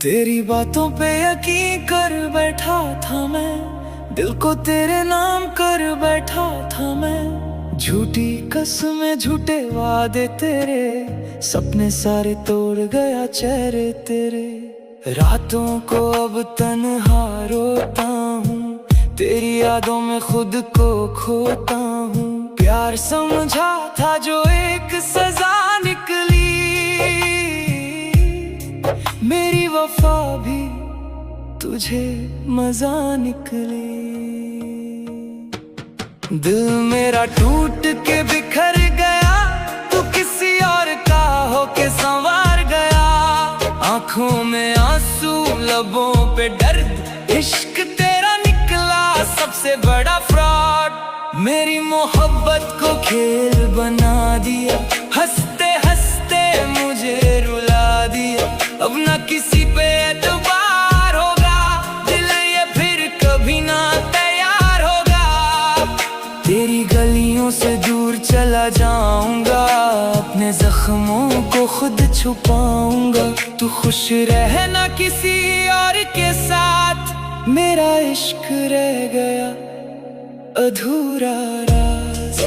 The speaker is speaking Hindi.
तेरी बातों पे यकीन कर बैठा था मैं, दिल को तेरे नाम कर बैठा था मैं। झूठी कसमें झूठे वादे तेरे, सपने सारे तोड़ गया चेहरे तेरे। रातों को अब तन्हा रोता हूँ, तेरी यादों में खुद को खोता हूँ। प्यार समझा था जो एक सजा निकली, मेरी वफा भी तुझे मजा निकली। दिल मेरा टूट के बिखर गया, तू किसी और का होके संवार गया। आंखों में आंसू, लबों पे दर्द, इश्क तेरा निकला सबसे बड़ा फ्रॉड। मेरी मोहब्बत को खेल बना दिया, हंसते हंसते मुझे रुला दिया। अब ना किसी पे एतबार होगा, दिल ये फिर कभी ना तैयार होगा। तेरी गलियों से दूर चला जाऊंगा, अपने जख्मों को खुद छुपाऊंगा। तू खुश रहना किसी और के साथ, मेरा इश्क रह गया अधूरा राज।